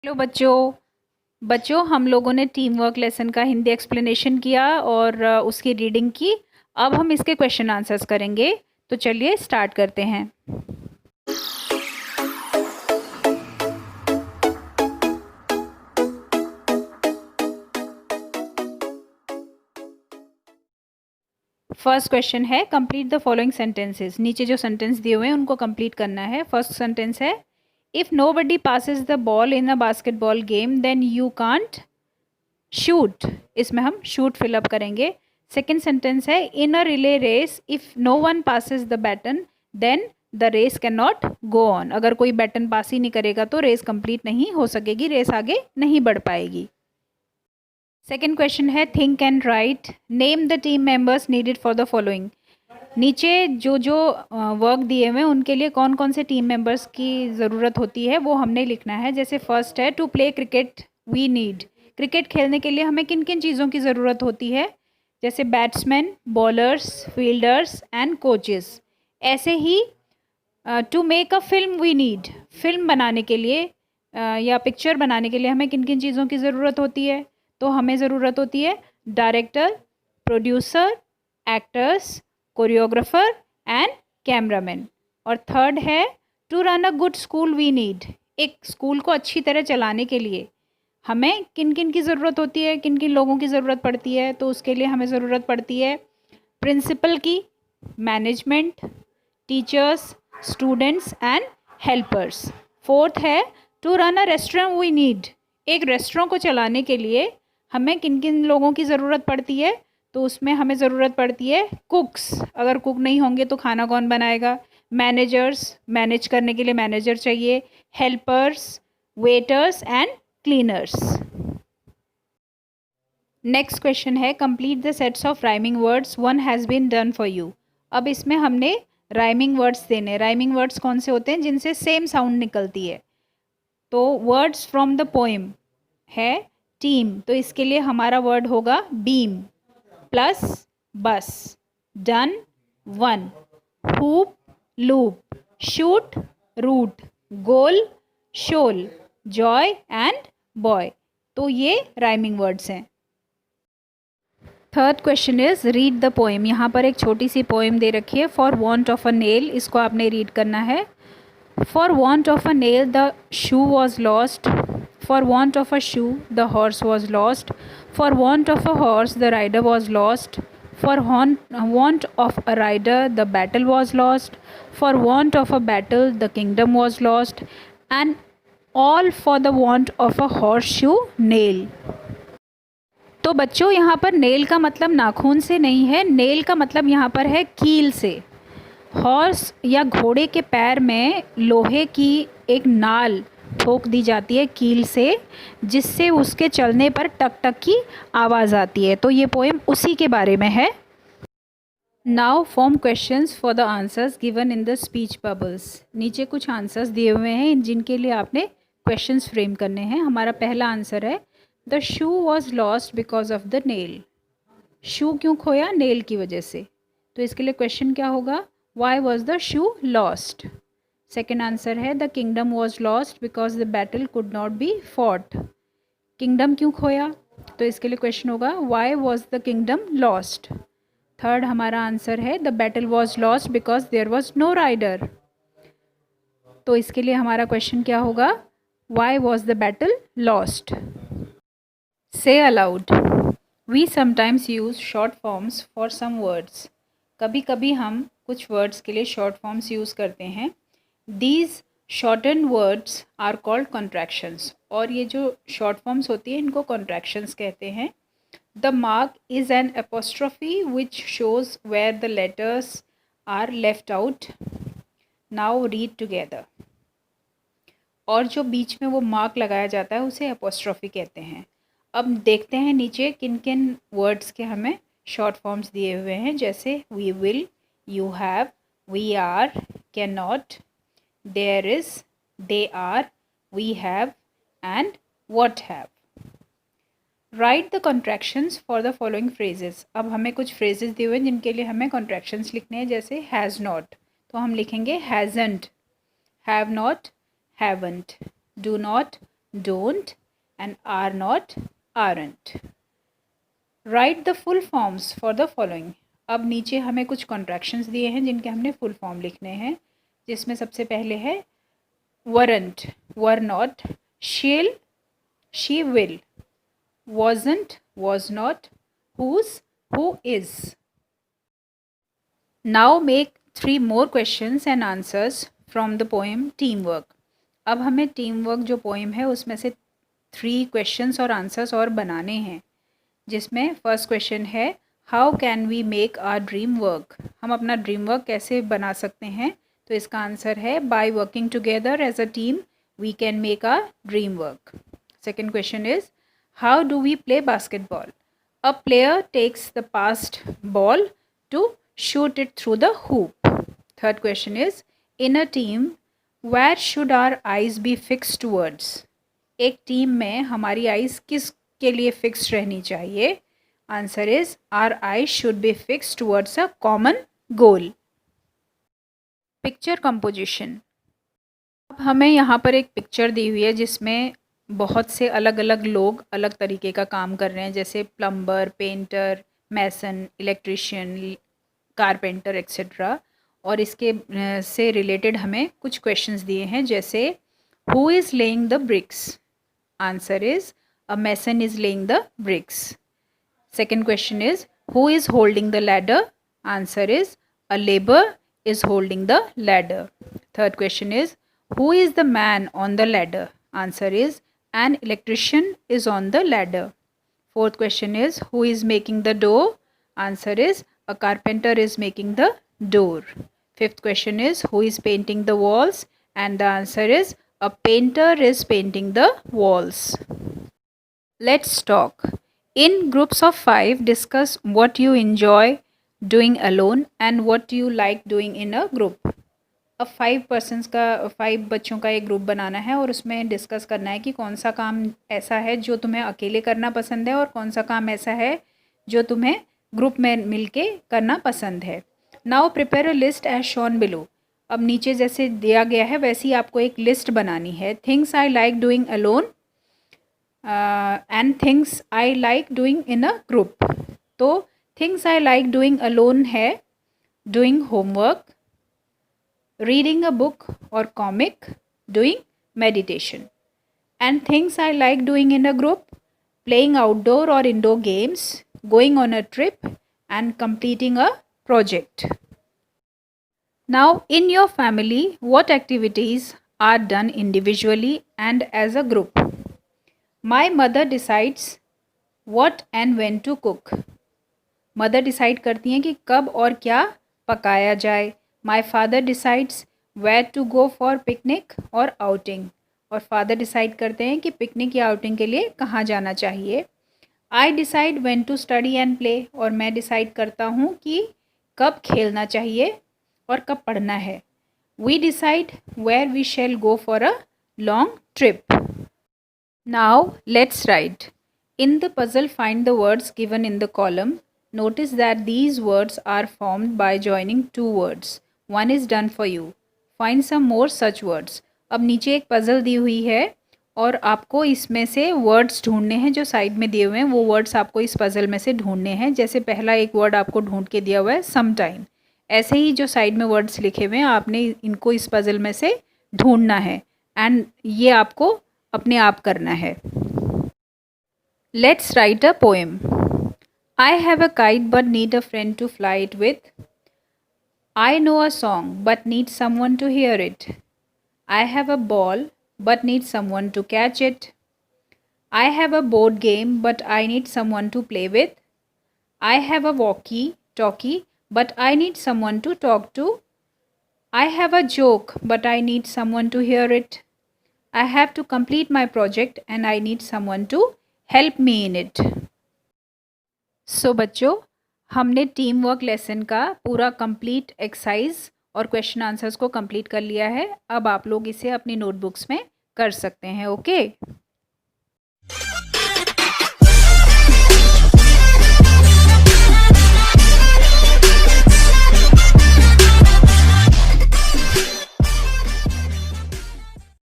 Hello बच्चों। हम लोगों ने टीम वर्क लेसन का हिंदी एक्सप्लेनेशन किया और उसकी रीडिंग की। अब हम इसके क्वेश्चन आंसर्स करेंगे। तो चलिए स्टार्ट करते हैं। फर्स्ट क्वेश्चन है कंप्लीट द फॉलोइंग सेंटेंसेस। नीचे जो सेंटेंस दिए हुए हैं उनको कंप्लीट करना है। फर्स्ट सेंटेंस है if nobody passes the ball in a basketball game then you can't shoot. इसमें हम शूट फिलअप करेंगे। सेकेंड सेंटेंस है in a relay race if no one passes the baton then the race cannot go on. अगर कोई baton पास ही नहीं करेगा तो race complete नहीं हो सकेगी, रेस आगे नहीं बढ़ पाएगी। सेकेंड क्वेश्चन है think and write name the team members needed for the following. नीचे जो जो वर्क दिए हुए हैं उनके लिए कौन कौन से टीम मेंबर्स की ज़रूरत होती है वो हमने लिखना है। जैसे फर्स्ट है to play cricket we need. Cricket खेलने के लिए हमें किन किन चीज़ों की ज़रूरत होती है, जैसे batsman, bowlers, fielders and coaches. ऐसे ही to make a film we need. Film बनाने के लिए या पिक्चर बनाने के लिए हमें किन किन चीज़ों की ज़रूरत होती है, तो हमें ज़रूरत होती है director, producer, actors, choreographer and cameraman. और थर्ड है to run a good school we need. एक स्कूल को अच्छी तरह चलाने के लिए हमें किन किन की ज़रूरत होती है, किन किन लोगों की ज़रूरत पड़ती है, तो उसके लिए हमें ज़रूरत पड़ती है प्रिंसिपल की, management, teachers, students and helpers. Fourth है to run a restaurant we need. एक रेस्टोरेंट को चलाने के लिए हमें किन किन लोगों की ज़रूरत पड़ती है, तो उसमें हमें ज़रूरत पड़ती है कुक्स। अगर कुक नहीं होंगे तो खाना कौन बनाएगा। मैनेजर्स, मैनेज करने के लिए मैनेजर चाहिए। Helpers, waiters and cleaners. Next question है complete the sets of rhyming words one has been done for you. अब इसमें हमने राइमिंग वर्ड्स देने। राइमिंग वर्ड्स कौन से होते हैं, जिनसे सेम साउंड निकलती है। तो वर्ड्स फ्रॉम द पोएम है टीम, तो इसके लिए हमारा वर्ड होगा beam plus bus, done one, hoop loop, shoot root, goal shoal, joy and boy. तो ये राइमिंग वर्ड्स हैं। Third question is read the poem. यहाँ पर एक छोटी सी पोएम दे रखी है for want of a nail. इसको आपने रीड करना है। For want of a nail the shoe was lost. For want of a shoe the horse was lost. For want of a horse the rider was lost. For want of a rider the battle was lost. For want of a battle the kingdom was lost and all for the want of a horseshoe nail. तो बच्चों यहाँ पर nail का मतलब नाखून से नहीं है, नेल का मतलब यहाँ पर है कील से। हॉर्स या घोड़े के पैर में लोहे की एक नाल ठोक दी जाती है कील से, जिससे उसके चलने पर टक टक की आवाज़ आती है। तो ये पोएम उसी के बारे में है। Now form questions for the answers given in the speech bubbles. नीचे कुछ आंसर्स दिए हुए हैं जिनके लिए आपने क्वेश्चंस फ्रेम करने हैं। हमारा पहला आंसर है the shoe was lost because of the nail. Shoe क्यों खोया, नेल की वजह से। तो इसके लिए क्वेश्चन क्या होगा, why was the shoe lost. Second answer है the kingdom was lost because the battle could not be fought. Kingdom क्यों खोया, तो इसके लिए क्वेश्चन होगा why was the kingdom lost. Third हमारा आंसर है the battle was lost because there was no rider. तो इसके लिए हमारा क्वेश्चन क्या होगा, why was the battle lost. से allowed we sometimes use short forms for some words. कभी कभी हम कुछ वर्ड्स के लिए शॉर्ट फॉर्म्स यूज़ करते हैं। These shorten words are called contractions. और ये जो शॉर्ट फॉर्म्स होती है इनको कॉन्ट्रैक्शंस कहते हैं। The mark is an apostrophe which shows where the letters are left out. Now read together. और जो बीच में वो मार्क लगाया जाता है उसे एपोस्ट्रॉफी कहते हैं। अब देखते हैं नीचे किन किन वर्ड्स के हमें शॉर्ट फॉर्म्स दिए हुए हैं, जैसे we will, you have, we are, can not, there is, they are, we have and what have. Write the contractions for the following phrases. अब हमें कुछ फ्रेजेस दिए हुए हैं जिनके लिए हमें कॉन्ट्रैक्शंस लिखने हैं, जैसे हैज़ नॉट, तो हम लिखेंगे hasn't, have not, haven't, do not, don't, and are not, aren't. Write the full forms for the following. अब नीचे हमें कुछ कॉन्ट्रैक्शंस दिए हैं जिनके हमने फुल फॉर्म लिखने हैं, जिसमें सबसे पहले है weren't, were not, shall, she will, wasn't, was not, whose, who is. Now make 3 more questions and answers from the poem Teamwork. अब हमें टीमवर्क जो पोएम है उसमें से 3 क्वेश्चंस और आंसर्स और बनाने हैं, जिसमें फर्स्ट क्वेश्चन है how can we make our dream work. हम अपना ड्रीम वर्क कैसे बना सकते हैं, तो इसका आंसर है by working together as a team we can make our dream work. Second question is how do we play basketball. A player takes the passed ball to shoot it through the hoop. Third question is in a team where should our eyes be fixed towards. एक team में हमारी eyes किस के लिए fix रहनी चाहिए. Answer is our eyes should be fix towards a common goal. Picture composition. अब हमें यहाँ पर एक पिक्चर दी हुई है जिसमें बहुत से अलग अलग लोग अलग तरीके का काम कर रहे हैं, जैसे प्लम्बर, पेंटर, मैसन, इलेक्ट्रिशियन, कारपेंटर एक्सेट्रा. और इसके से रिलेटेड हमें कुछ क्वेश्चंस दिए हैं, जैसे who is laying the bricks. Answer is a mason is laying the bricks. Second question is who is holding the ladder. Answer is a labour is holding the ladder. Third question is who is the man on the ladder. Answer is an electrician is on the ladder. Fourth question is who is making the door. Answer is a carpenter is making the door. Fifth question is who is painting the walls, and the answer is a painter is painting the walls. Let's talk. In groups of 5 discuss what you enjoy doing alone and what you like doing in a group. अब 5 बच्चों का एक group बनाना है और उसमें discuss करना है कि कौन सा काम ऐसा है जो तुम्हें अकेले करना पसंद है और कौन सा काम ऐसा है जो तुम्हें ग्रुप में मिलके करना पसंद है. Now prepare a list as shown below. अब नीचे जैसे दिया गया है वैसी आपको एक लिस्ट बनानी है. Things I like doing alone and things I like doing in a group. तो things I like doing alone है doing homework, reading a book और comic, doing meditation. And things I like doing in a group, playing outdoor or indoor games, going on a trip and completing a project. Now in your family, what activities are done individually and as a group? My mother decides what and when to cook. Mother decide करती हैं कि कब और क्या पकाया जाए. My father decides where to go for picnic or outing. और father decide करते हैं कि पिकनिक या आउटिंग के लिए कहाँ जाना चाहिए. I decide when to study and play. और मैं डिसाइड करता हूँ कि कब खेलना चाहिए और कब पढ़ना है. We decide where we shall go for a long trip. Now let's write. In the puzzle find the words given in the column. Notice that these words are formed by joining 2 words. One is done for you. Find some more such words. अब नीचे एक puzzle दी हुई है और आपको इसमें से words ढूंढने हैं जो साइड में दिए हुए हैं. वो वर्ड्स आपको इस पज़ल में से ढूंढने हैं. जैसे पहला एक वर्ड आपको ढूंढ के दिया हुआ है सम टाइम, ऐसे ही जो साइड में वर्ड्स लिखे हुए हैं आपने इनको इस पज़ल में से ढूंढना है एंड ये आपको अपने आप करना है. Let's write a poem. I have a kite but need a friend to fly it with. I know a song but need someone to hear it. I have a ball but need someone to catch it. I have a board game but I need someone to play with. I have a walkie-talkie but I need someone to talk to. I have a joke but I need someone to hear it. I have to complete my project and I need someone to help me in it. So बच्चों, हमने team work lesson का पूरा complete exercise और question answers को complete कर लिया है. अब आप लोग इसे अपनी नोटबुक्स में कर सकते हैं. ओके.